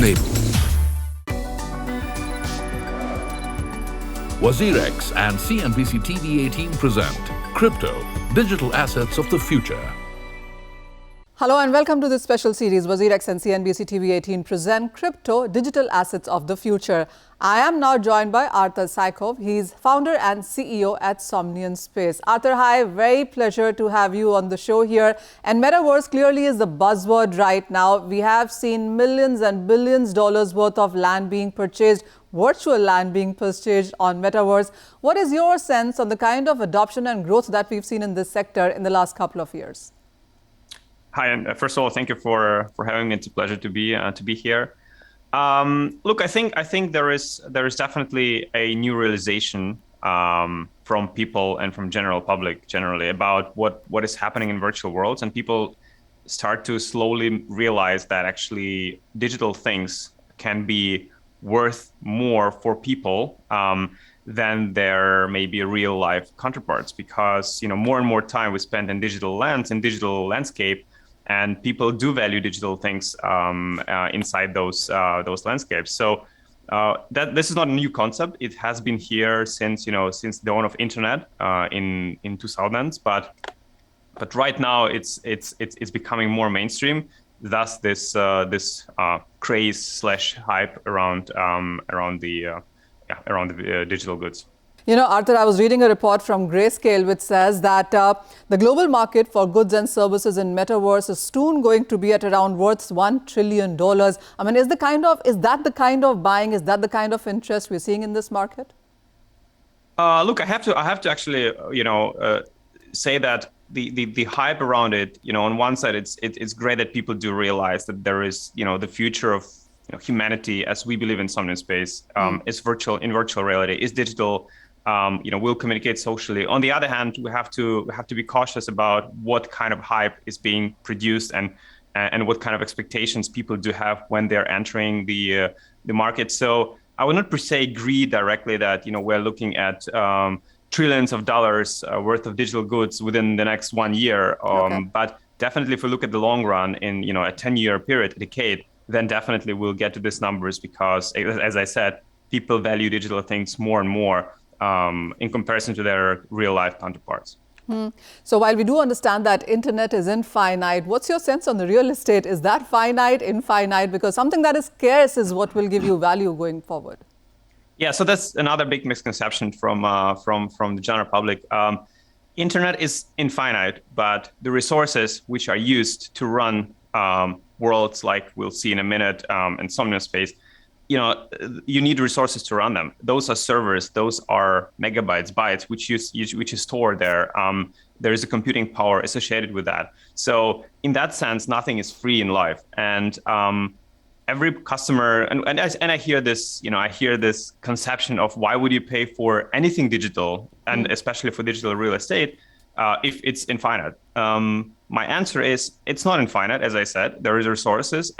enabled. WazirX and CNBC TV18 present Crypto, Digital Assets of the Future. Hello and welcome to this special series. WazirX and CNBC TV18 present Crypto, Digital Assets of the Future. I am now joined by Artur Sychov. He's founder and CEO at Somnium Space. Artur, hi, very pleasure to have you on the show here. And Metaverse clearly is the buzzword right now. We have seen millions and billions dollars worth of land being purchased, virtual land being purchased on Metaverse. What is your sense on the kind of adoption and growth that we've seen in this sector in the last couple of years? Hi, and first of all, thank you for having me. It's a pleasure to be here. Look, I think there is definitely a new realization from people and from general public generally about what is happening in virtual worlds, and people start to slowly realize that actually digital things can be worth more for people than their maybe real life counterparts, because more and more time we spend in digital landscape. And people do value digital things inside those landscapes. So that this is not a new concept. It has been here since the dawn of internet in 2000s. But right now it's becoming more mainstream. Thus this craze / hype around the digital goods. Artur, I was reading a report from Grayscale which says that the global market for goods and services in Metaverse is soon going to be at around worth $1 trillion. I mean, is that the kind of buying, is that the kind of interest we're seeing in this market? Look, I have to actually, say that the hype around it, on one side, it's great that people do realize that there is, the future of humanity as we believe in Somnium Space is virtual reality, is digital. We'll communicate socially. On the other hand, we have to be cautious about what kind of hype is being produced and what kind of expectations people do have when they're entering the market. So I would not per se agree directly that we're looking at trillions of dollars worth of digital goods within the next 1 year. But definitely, if we look at the long run in a 10-year period, a decade, then definitely we'll get to these numbers because, as I said, people value digital things more and more in comparison to their real life counterparts. So while we do understand that internet is infinite, what's your sense on the real estate? Is that finite, infinite? Because something that is scarce is what will give you value going forward. Yeah, so that's another big misconception from the general public. Internet is infinite, but the resources which are used to run worlds like we'll see in a minute in Somnium Space, you need resources to run them. Those are servers, those are megabytes, bytes, which is stored there. There is a computing power associated with that. So in that sense, nothing is free in life. And every customer, and I hear this, I hear this conception of why would you pay for anything digital, and especially for digital real estate, if it's infinite. My answer is it's not infinite. As I said, there are resources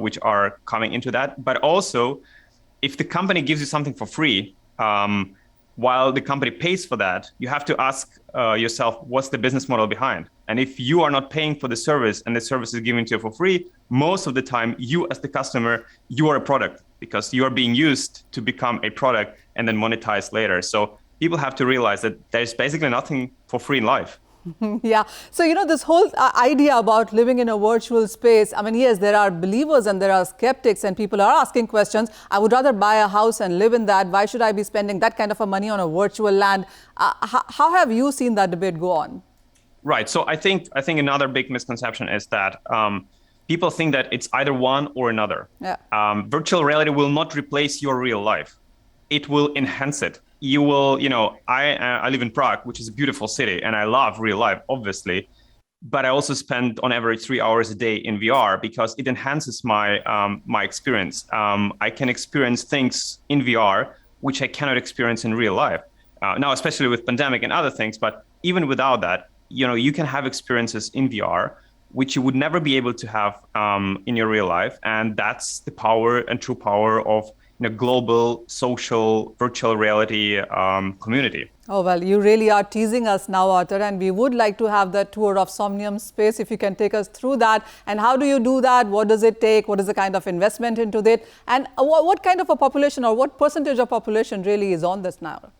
which are coming into that. But also, if the company gives you something for free, while the company pays for that, you have to ask yourself, what's the business model behind? And if you are not paying for the service and the service is given to you for free, most of the time, you as the customer, you are a product because you are being used to become a product and then monetized later. So people have to realize that there's basically nothing for free in life. Yeah. So, this whole idea about living in a virtual space, I mean, yes, there are believers and there are skeptics and people are asking questions. I would rather buy a house and live in that. Why should I be spending that kind of a money on a virtual land? How have you seen that debate go on? Right. So I think another big misconception is that people think that it's either one or another. Yeah. Virtual reality will not replace your real life. It will enhance it. You will, I live in Prague, which is a beautiful city, and I love real life, obviously. But I also spend on average 3 hours a day in VR because it enhances my experience. I can experience things in VR which I cannot experience in real life. Now, especially with pandemic and other things, but even without that, you can have experiences in VR which you would never be able to have in your real life, and that's the power and true power of global social virtual reality community. Oh, well, you really are teasing us now, Artur, and we would like to have the tour of Somnium Space. If you can take us through that, and how do you do that? What does it take? What is the kind of investment into it? And what kind of a population, or what percentage of population really is on this now?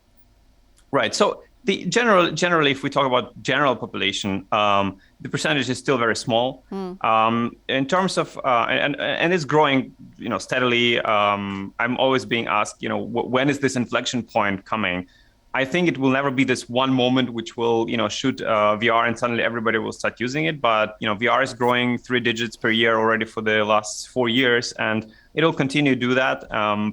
Right. So generally, if we talk about general population, the percentage is still very small. In terms of and it's growing, steadily. I'm always being asked, when is this inflection point coming? I think it will never be this one moment which will, shoot VR and suddenly everybody will start using it. But VR is growing 3 digits per year already for the last 4 years, and it'll continue to do that.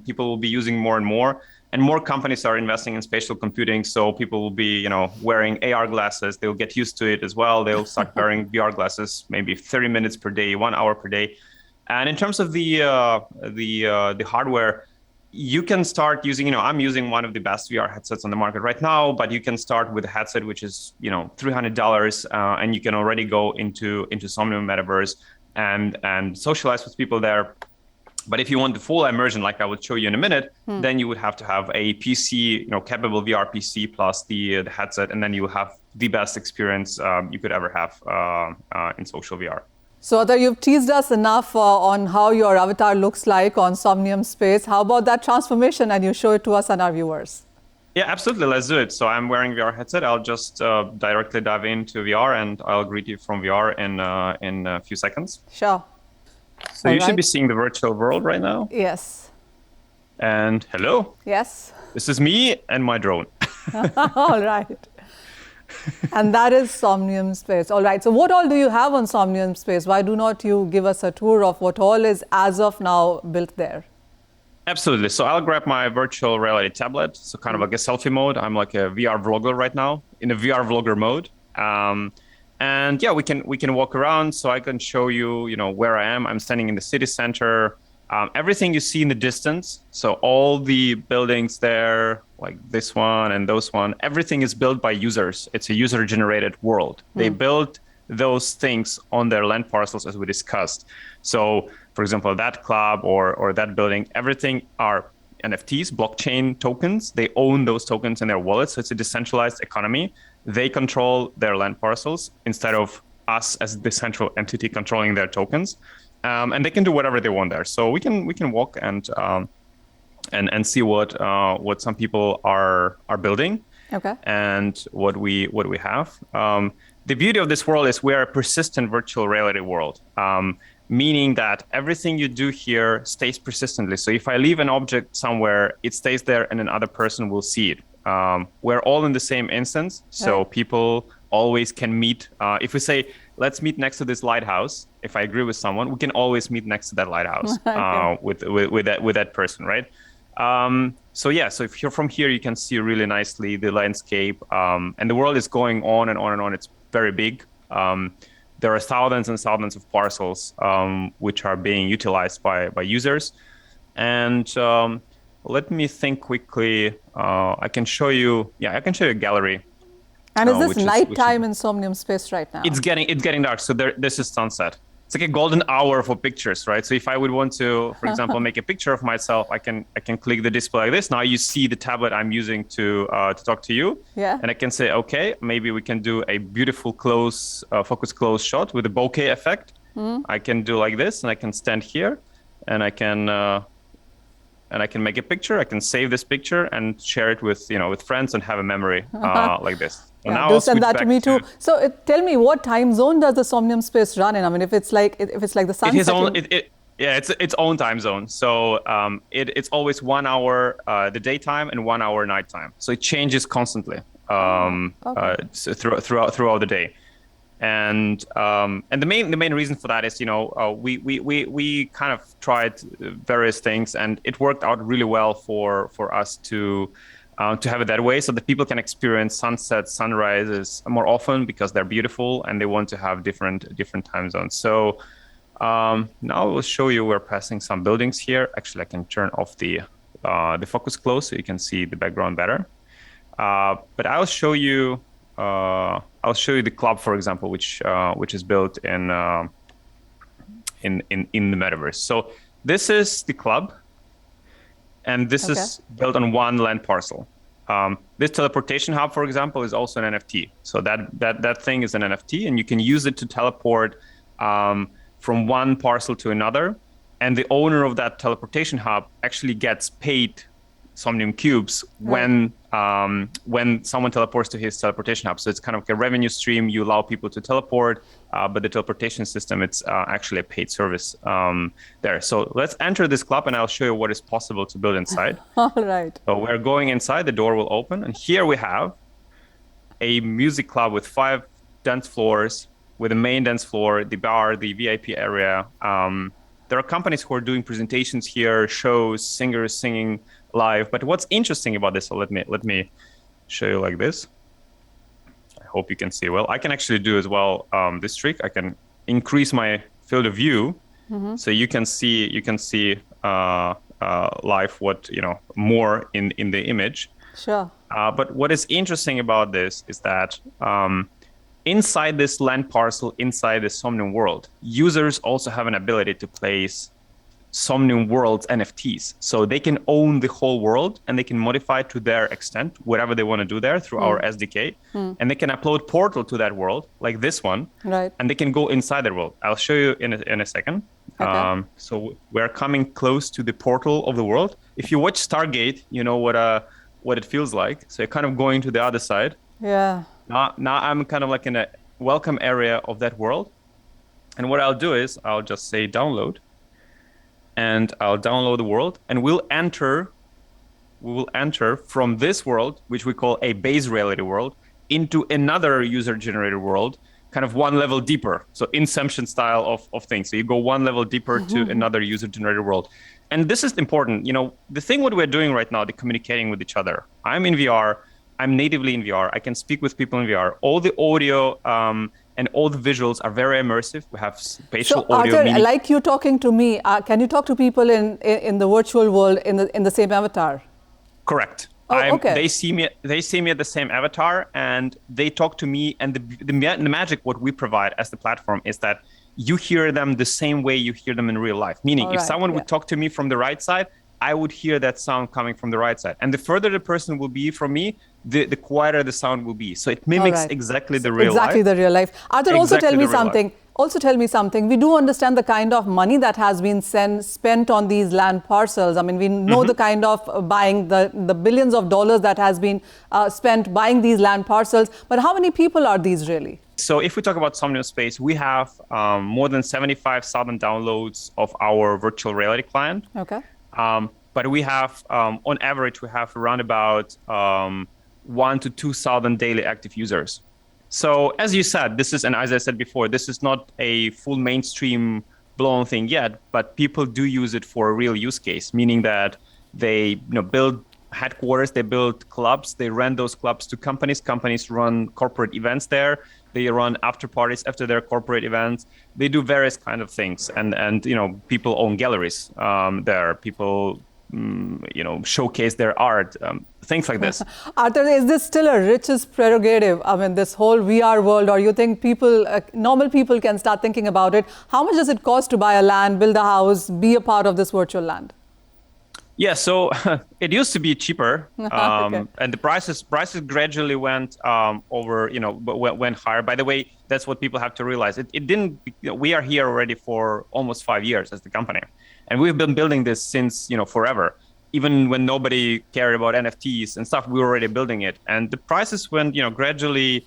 People will be using more and more. And more companies are investing in spatial computing, so people will be, wearing AR glasses. They'll get used to it as well. They'll start wearing VR glasses, maybe 30 minutes per day, 1 hour per day. And in terms of the hardware, you can start using. I'm using one of the best VR headsets on the market right now, but you can start with a headset which is, $300, and you can already go into Somnium Metaverse and socialize with people there. But if you want the full immersion, like I will show you in a minute, then you would have to have a PC, capable VR PC plus the headset, and then you will have the best experience you could ever have in social VR. So, Artur, you've teased us enough on how your avatar looks like on Somnium Space. How about that transformation, and you show it to us and our viewers? Yeah, absolutely. Let's do it. So I'm wearing VR headset. I'll just directly dive into VR, and I'll greet you from VR in a few seconds. Sure. So you should be seeing the virtual world right now. Yes. And hello. Yes. This is me and my drone. All right. And that is Somnium Space. All right. So what all do you have on Somnium Space? Why do not you give us a tour of what all is as of now built there? Absolutely. So I'll grab my virtual reality tablet. So kind of like a selfie mode. I'm like a VR vlogger right now, in a VR vlogger mode. And yeah, we can walk around. So I can show you, where I am. I'm standing in the city center. Everything you see in the distance, so all the buildings there, like this one and those one, everything is built by users. It's a user-generated world. They build those things on their land parcels, as we discussed. So, for example, that club or that building, everything are NFTs, blockchain tokens. They own those tokens in their wallets. So it's a decentralized economy. They control their land parcels instead of us as the central entity controlling their tokens. And they can do whatever they want there. So we can walk and see what some people are building, okay, and what we have. The beauty of this world is we're a persistent virtual reality world, meaning that everything you do here stays persistently. So if I leave an object somewhere, it stays there, and another person will see it. We're all in the same instance, so right. People always can meet. If we say, let's meet next to this lighthouse, if I agree with someone, we can always meet next to that lighthouse okay. with that person, right? So if you're from here, you can see really nicely the landscape, and the world is going on and on and on. It's very big. There are thousands and thousands of parcels which are being utilized by users. And let me think quickly. I can show you a gallery. And is this nighttime in Somnium Space right now? It's getting dark. So this is sunset. It's like a golden hour for pictures, right? So if I would want to, for example, make a picture of myself, I can click the display like this. Now you see the tablet I'm using to talk to you. Yeah. And I can say, okay, maybe we can do a beautiful focus close shot with a bokeh effect. I can do like this, and I can stand here, and I can make a picture. I can save this picture and share it with friends and have a memory like this. Yeah, now do send that to me too. So tell me, what time zone does the Somnium Space run in? I mean, if it's like the sun. It's its own time zone. So it's always 1 hour the daytime and 1 hour nighttime. So it changes constantly so throughout the day. And the main reason for that is we kind of tried various things, and it worked out really well for us to have it that way, so that people can experience sunsets, sunrises more often because they're beautiful and they want to have different time zones. So now I will show you. We're passing some buildings here. Actually, I can turn off the focus close so you can see the background better. But I'll show you the club, for example, which is built in the Metaverse. So this is the club. And this is built on one land parcel. This teleportation hub, for example, is also an NFT. So that thing is an NFT, and you can use it to teleport from one parcel to another. And the owner of that teleportation hub actually gets paid Somnium cubes when someone teleports to his teleportation hub. So it's kind of like a revenue stream. You allow people to teleport, but the teleportation system, it's actually a paid service there. So let's enter this club and I'll show you what is possible to build inside. All right. So we're going inside, the door will open. And here we have a music club with 5 dance floors, with a main dance floor, the bar, the VIP area. There are companies who are doing presentations here, shows, singers singing live. But what's interesting about this, so let me show you like this. I hope you can see well. I can actually do as well this trick. I can increase my field of view, so you can see live what more in the image. Sure. But what is interesting about this is that inside this land parcel, inside the Somnium world, users also have an ability to place Somnium World's NFTs. So they can own the whole world and they can modify it to their extent, whatever they want to do there through our SDK. And they can upload portal to that world, like this one, and they can go inside that world. I'll show you in a second. Okay. So we're coming close to the portal of the world. If you watch Stargate, you know what it feels like. So you're kind of going to the other side. Yeah. Now I'm kind of like in a welcome area of that world. And what I'll do is I'll just say download. And I'll download the world, and we will enter from this world, which we call a base reality world, into another user-generated world, kind of one level deeper. So Inception style of things. So you go one level deeper to another user-generated world. And this is important. The thing what we're doing right now, the communicating with each other. I'm in VR. I'm natively in VR. I can speak with people in VR. All the audio and all the visuals are very immersive. We have spatial audio. Artur, like you talking to me, can you talk to people in the virtual world in the same avatar? Correct. Okay. They see me at the same avatar, and they talk to me. And the magic what we provide as the platform is that you hear them the same way you hear them in real life. Meaning, if someone would talk to me from the right side, I would hear that sound coming from the right side. And the further the person will be from me, the quieter the sound will be. So it mimics exactly the real life. Exactly the real life. Artur, also tell me something. We do understand the kind of money that has been spent on these land parcels. I mean, we know the kind of buying, the billions of dollars that has been spent buying these land parcels. But how many people are these really? So if we talk about Somnium Space, we have more than 75,000 downloads of our virtual reality client. Okay. But we have, on average, we have around about 1,000 to 2,000 daily active users. So as you said, and as I said before, this is not a full mainstream blown thing yet, but people do use it for a real use case, meaning that they build headquarters, they build clubs, they rent those clubs to companies. Companies run corporate events there. They run after parties after their corporate events. They do various kind of things, and people own galleries there. People showcase their art, things like this. Artur, is this still a richest prerogative? I mean, this whole VR world, or you think normal people can start thinking about it? How much does it cost to buy a land, build a house, be a part of this virtual land? Yeah, so it used to be cheaper, and the prices gradually went went higher. By the way, that's what people have to realize. It didn't. We are here already for almost 5 years as the company, and we've been building this since forever. Even when nobody cared about NFTs and stuff, we were already building it, and the prices went gradually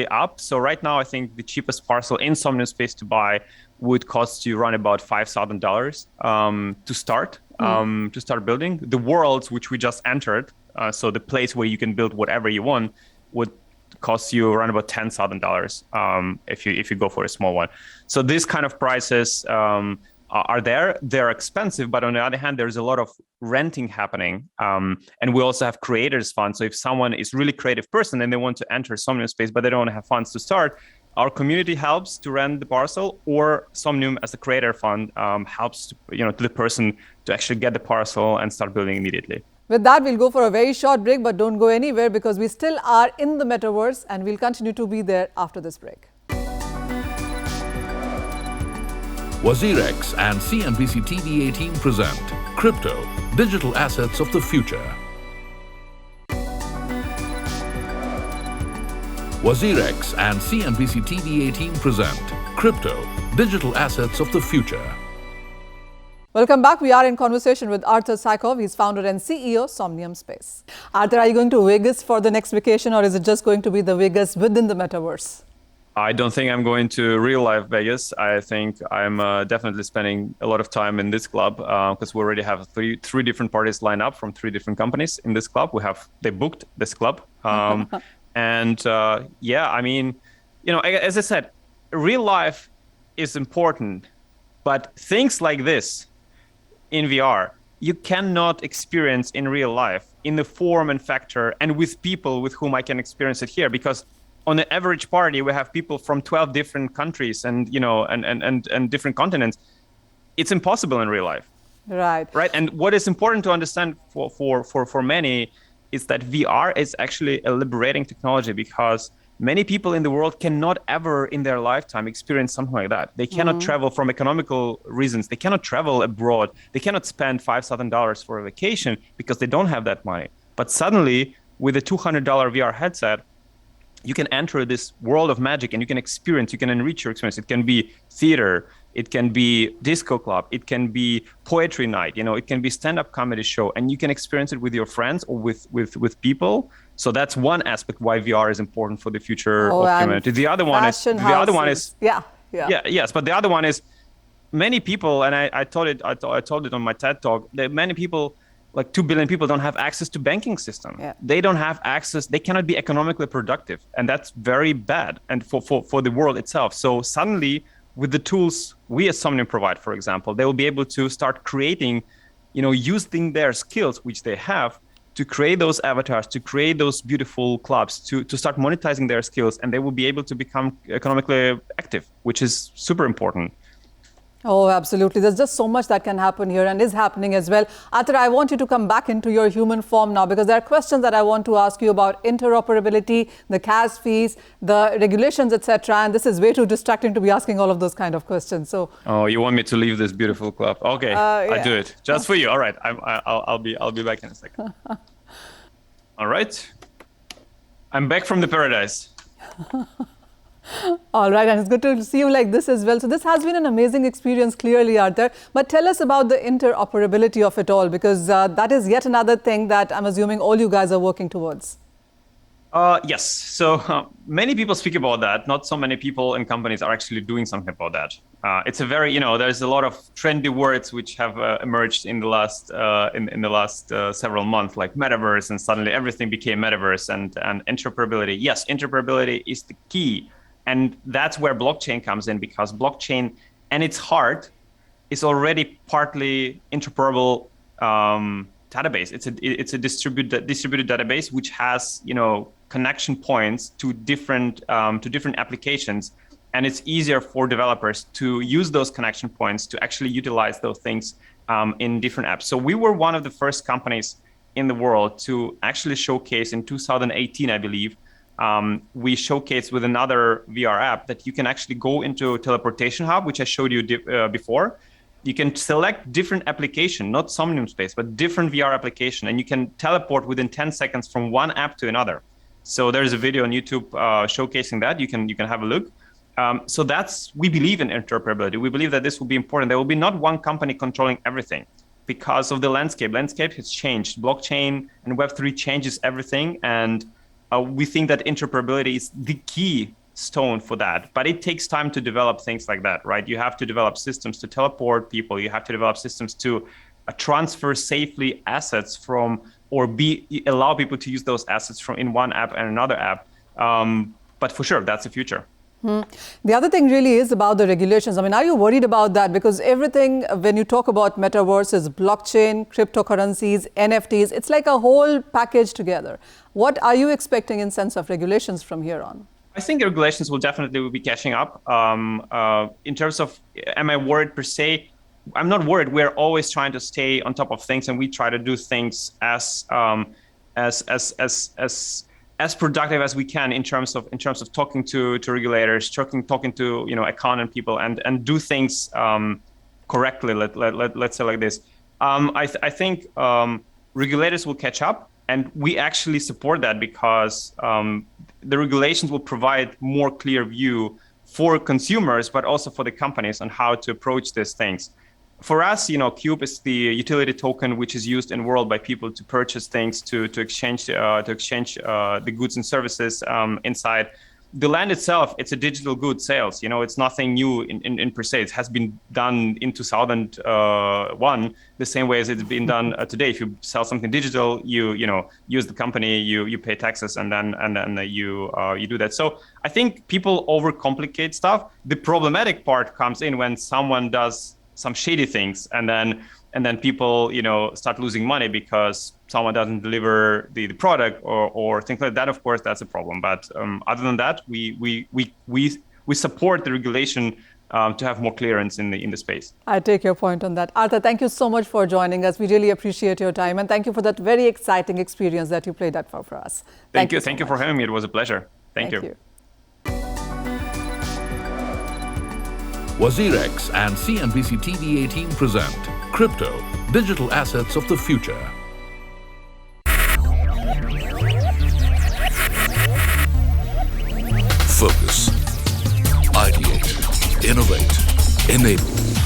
up. So right now, I think the cheapest parcel in Somnium Space to buy would cost you around about $5,000 to start. To start building. The worlds which we just entered, so the place where you can build whatever you want, would cost you around about $10,000 if you go for a small one. So these kind of prices are there. They're expensive, but on the other hand, there's a lot of renting happening. And we also have creators fund. So if someone is really creative person and they want to enter Somnium Space, but they don't have funds to start, our community helps to rent the parcel, or Somnium as a creator fund helps to the person to actually get the parcel and start building immediately. With that, we'll go for a very short break, but don't go anywhere because we still are in the metaverse and we'll continue to be there after this break. WazirX and CNBC TV 18 present Crypto, digital assets of the future. WazirX and CNBC TV18 present Crypto, Digital Assets of the Future. Welcome back. We are in conversation with Artur Sychov. He's founder and CEO of Somnium Space. Artur, are you going to Vegas for the next vacation, or is it just going to be the Vegas within the metaverse? I don't think I'm going to real life Vegas. I think I'm definitely spending a lot of time in this club because we already have three different parties lined up from three different companies in this club. They booked this club. Yeah, I mean, as I said, real life is important, but things like this in VR, you cannot experience in real life in the form and factor and with people with whom I can experience it here, because on the average party, we have people from 12 different countries and different continents. It's impossible in real life. Right. And what is important to understand for many is that VR is actually a liberating technology, because many people in the world cannot ever in their lifetime experience something like that. They cannot travel from economical reasons. They cannot travel abroad. They cannot spend $5,000 for a vacation because they don't have that money. But suddenly, with a $200 VR headset, you can enter this world of magic and you can enrich your experience. It can be theater, it can be disco club, it can be poetry night, it can be stand-up comedy show, and you can experience it with your friends or with people. So that's one aspect why VR is important for the future of humanity. The other one is but the other one is many people, and I told it on my TED talk, that many people, like 2 billion people, don't have access to banking system. Yeah. They don't have access. They cannot be economically productive. And that's very bad and for the world itself. So suddenly, with the tools we as Somnium provide, for example, they will be able to start creating, using their skills, which they have, to create those avatars, to create those beautiful clubs, to start monetizing their skills. And they will be able to become economically active, which is super important. Oh, absolutely. There's just so much that can happen here and is happening as well. Artur, I want you to come back into your human form now, because there are questions that I want to ask you about interoperability, the CAS fees, the regulations, etc. And this is way too distracting to be asking all of those kind of questions. So. Oh, you want me to leave this beautiful club? Okay, yeah. I do it just for you. All right, I'll be back in a second. All right, I'm back from the paradise. All right, and it's good to see you like this as well. So this has been an amazing experience, clearly, Artur. But tell us about the interoperability of it all, because that is yet another thing that I'm assuming all you guys are working towards. Yes. So many people speak about that. Not so many people and companies are actually doing something about that. It's a very, there's a lot of trendy words which have emerged in the last several months, like Metaverse, and suddenly everything became Metaverse and interoperability. Yes, interoperability is the key. And that's where blockchain comes in, because blockchain and its heart is already partly interoperable database. It's a distributed database which has connection points to different applications, and it's easier for developers to use those connection points to actually utilize those things in different apps. So we were one of the first companies in the world to actually showcase in 2018, I believe. We showcased with another VR app that you can actually go into a teleportation hub, which I showed you before. You can select different application, not Somnium Space, but different VR application, and you can teleport within 10 seconds from one app to another. So there's a video on YouTube showcasing that. You can have a look. So we believe in interoperability. We believe that this will be important. There will be not one company controlling everything because of the landscape. Landscape has changed. Blockchain and Web3 changes everything, and we think that interoperability is the key stone for that. But it takes time to develop things like that, right? You have to develop systems to teleport people. You have to develop systems to transfer safely assets from, or allow people to use those assets from in one app and another app. But for sure, that's the future. The other thing really is about the regulations. I mean, are you worried about that? Because everything, when you talk about metaverse, is blockchain, cryptocurrencies, NFTs. It's like a whole package together. What are you expecting in sense of regulations from here on? I think the regulations will definitely be catching up. In terms of, am I worried per se? I'm not worried. We're always trying to stay on top of things, and we try to do things as productive as we can in terms of talking to regulators, talking to accountant people, and do things correctly. Let's say like this. I think regulators will catch up, and we actually support that because the regulations will provide more clear view for consumers, but also for the companies on how to approach these things. For us, Cube is the utility token which is used in the world by people to purchase things, to exchange the goods and services inside. The land itself, it's a digital goods sales. It's nothing new in per se. It has been done in 2001 the same way as it's been done today. If you sell something digital, you use the company, you pay taxes, and then you do that. So I think people overcomplicate stuff. The problematic part comes in when someone does some shady things, and then people start losing money because someone doesn't deliver the product or things like that. Of course, that's a problem. But other than that, we support the regulation to have more clearance in the space. I take your point on that. Artur, thank you so much for joining us. We really appreciate your time, and thank you for that very exciting experience that you played out for us. Thank you. Thank you for having me. It was a pleasure. Thank you. WazirX and CNBC TV18 present Crypto, Digital Assets of the Future. Focus, ideate, innovate, enable.